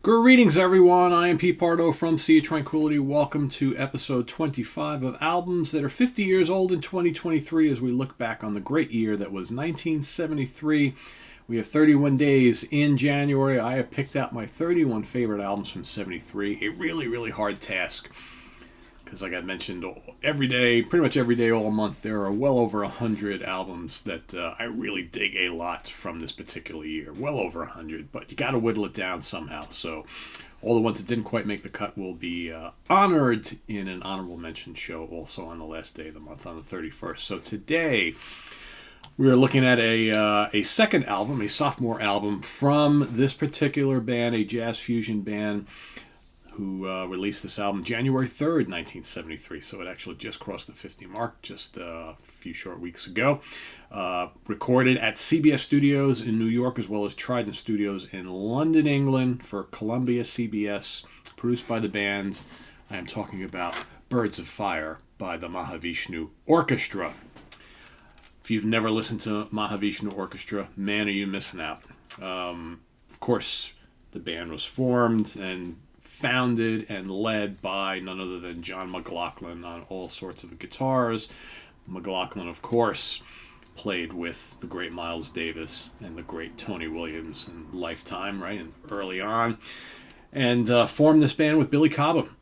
Greetings, everyone. I am Pete Pardo from Sea of Tranquility. Welcome to episode 25 of albums that are 50 years old in 2023 as we look back on the great year that was 1973. We have 31 days in January. I have picked out my 31 favorite albums from 73. A really, really hard task because, like I mentioned, every day, pretty much every day all month, there are well over 100 albums that I really dig a lot from this particular year. Well over 100, but you got to whittle it down somehow. So all the ones that didn't quite make the cut will be honored in an honorable mention show also on the last day of the month, on the 31st. So today we are looking at a second album, a sophomore album from this particular band, a jazz fusion band who released this album January 3rd, 1973. So it actually just crossed the 50 mark just a few short weeks ago. Recorded at CBS Studios in New York as well as Trident Studios in London, England for Columbia CBS. Produced by the band. I am talking about Birds of Fire by the Mahavishnu Orchestra. If you've never listened to Mahavishnu Orchestra, man, are you missing out. Of course, the band was formed and founded and led by none other than John McLaughlin on all sorts of guitars. McLaughlin, of course, played with the great Miles Davis and the great Tony Williams in Lifetime, right, and early on. And formed this band with Billy Cobham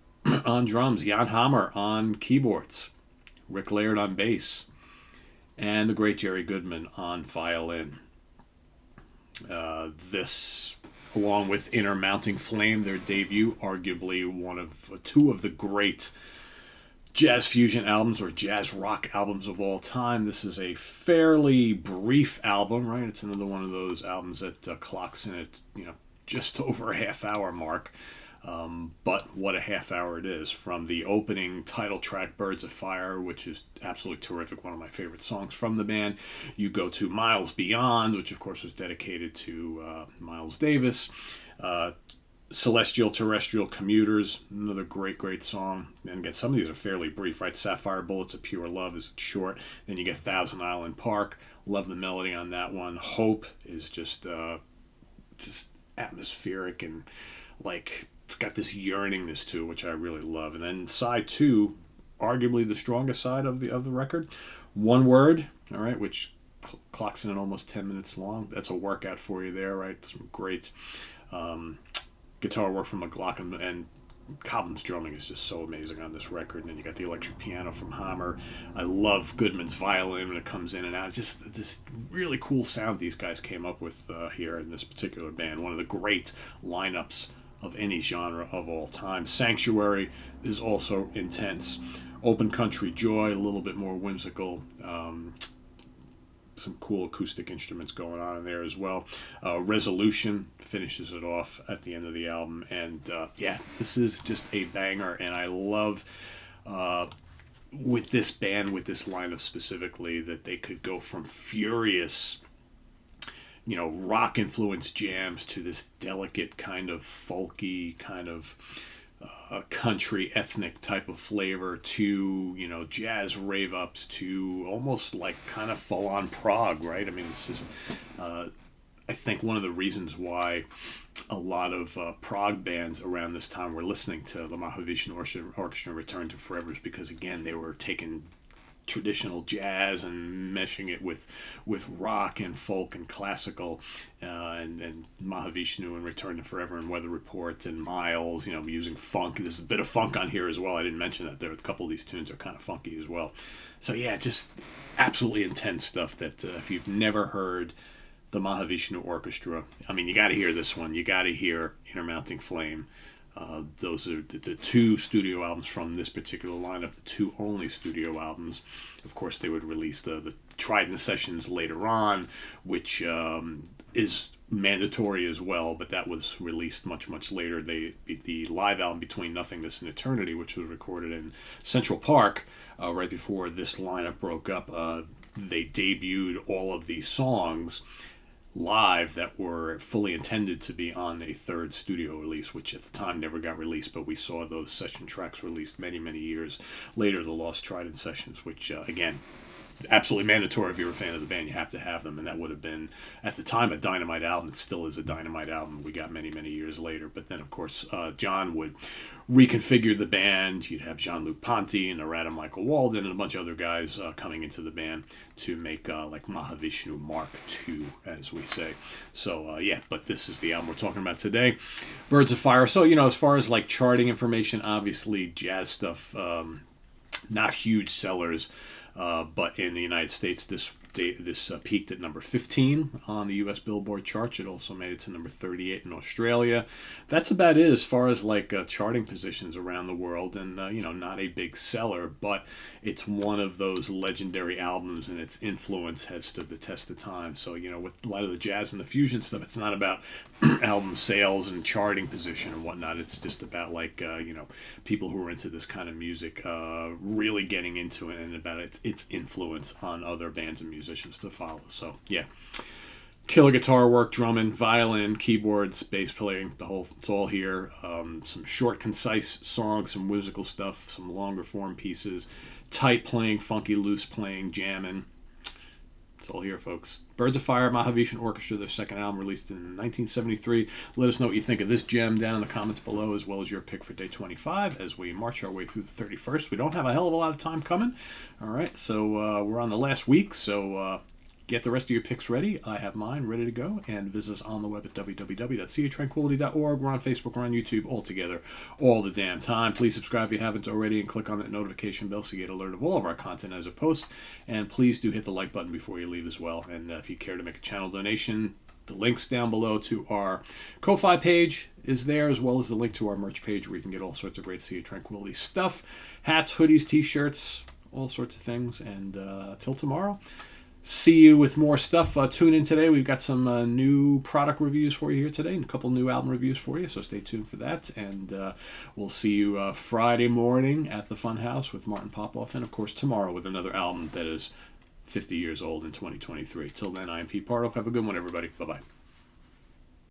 on drums, Jan Hammer on keyboards, Rick Laird on bass, and the great Jerry Goodman on violin. This, along with Inner Mounting Flame, their debut, arguably two of the great jazz fusion albums or jazz rock albums of all time. This is a fairly brief album, right? It's another one of those albums that clocks in at just over a half-hour mark. But what a half hour it is. From the opening title track, Birds of Fire, which is absolutely terrific, one of my favorite songs from the band. You go to Miles Beyond, which of course was dedicated to Miles Davis. Celestial Terrestrial Commuters, another great song. And again, some of these are fairly brief, right? Sapphire Bullets of Pure Love is short. Then you get Thousand Island Park. Love the melody on that one. Hope is just atmospheric and it's got this yearningness to it, which I really love. And then side two, arguably the strongest side of the record, One Word, all right, which clocks in at almost 10 minutes long. That's a workout for you there, right? Some great guitar work from McLaughlin, and Cobham's drumming is just so amazing on this record. And then you got the electric piano from Hammer. I love Goodman's violin when it comes in and out. It's just this really cool sound these guys came up with here in this particular band. One of the great lineups of any genre of all time. Sanctuary is also intense. Open Country Joy, a little bit more whimsical. Some cool acoustic instruments going on in there as well. Resolution finishes it off at the end of the album. And this is just a banger. And I love with this band, with this lineup specifically, that they could go from furious rock influenced jams to this delicate kind of folky kind of country ethnic type of flavor to jazz rave ups to almost like kind of full on prog, right? I mean, it's just I think one of the reasons why a lot of prog bands around this time were listening to the Mahavishnu Orchestra Return to Forever is because, again, they were taking traditional jazz and meshing it with rock and folk and classical, and Mahavishnu and Return to Forever and Weather Report and Miles, using funk. There's a bit of funk on here as well. I didn't mention that. There, a couple of these tunes are kind of funky as well. So yeah, just absolutely intense stuff that if you've never heard the Mahavishnu Orchestra, I mean, you got to hear this one. You got to hear Inner Mounting Flame. Those are the two studio albums from this particular lineup, the two only studio albums. Of course, they would release the Trident sessions later on, which is mandatory as well, but that was released much later. The live album Between Nothingness and Eternity, which was recorded in Central Park right before this lineup broke up, they debuted all of these songs live that were fully intended to be on a third studio release, which at the time never got released, but we saw those session tracks released many years later, the Lost Trident sessions, which again, absolutely mandatory. If you're a fan of the band, you have to have them, and that would have been at the time a Dynamite album. It still is a Dynamite album. We got many years later, but then of course John would reconfigure the band. You'd have Jean-Luc Ponty and Narada Michael Walden and a bunch of other guys coming into the band to make like Mahavishnu Mark II, as we say. So yeah, but this is the album we're talking about today, Birds of Fire. So as far as like charting information, obviously jazz stuff, not huge sellers, but in the United States this peaked at number 15 on the U.S. Billboard charts. It also made it to number 38 in Australia. That's about it as far as like charting positions around the world, and not a big seller, but it's one of those legendary albums, and its influence has stood the test of time. So with a lot of the jazz and the fusion stuff, it's not about album sales and charting position and whatnot. It's just about like people who are into this kind of music really getting into it, and about its influence on other bands and musicians to follow. So yeah, killer guitar work, drumming, violin, keyboards, bass playing, it's all here. Some short, concise songs, some whimsical stuff, some longer form pieces, tight playing, funky, loose playing, jamming. It's all here, folks. Birds of Fire, Mahavishnu Orchestra, their second album released in 1973. Let us know what you think of this gem down in the comments below, as well as your pick for day 25 as we march our way through the 31st. We don't have a hell of a lot of time coming. All right, so we're on the last week, so get the rest of your picks ready. I have mine ready to go, and visit us on the web at www.seatranquility.org. We're on Facebook, we're on YouTube, all together, all the damn time. Please subscribe if you haven't already, and click on that notification bell so you get alert of all of our content as it posts. And please do hit the like button before you leave as well. And if you care to make a channel donation, the links down below to our Ko-Fi page is there, as well as the link to our merch page where you can get all sorts of great Sea of Tranquility stuff, hats, hoodies, t-shirts, all sorts of things. And till tomorrow, see you with more stuff. Tune in today. We've got some new product reviews for you here today, and a couple new album reviews for you, so stay tuned for that. And we'll see you Friday morning at the Funhouse with Martin Popoff, and of course tomorrow with another album that is 50 years old in 2023. Till then, I am Pete Pardo. Have a good one, everybody. Bye-bye.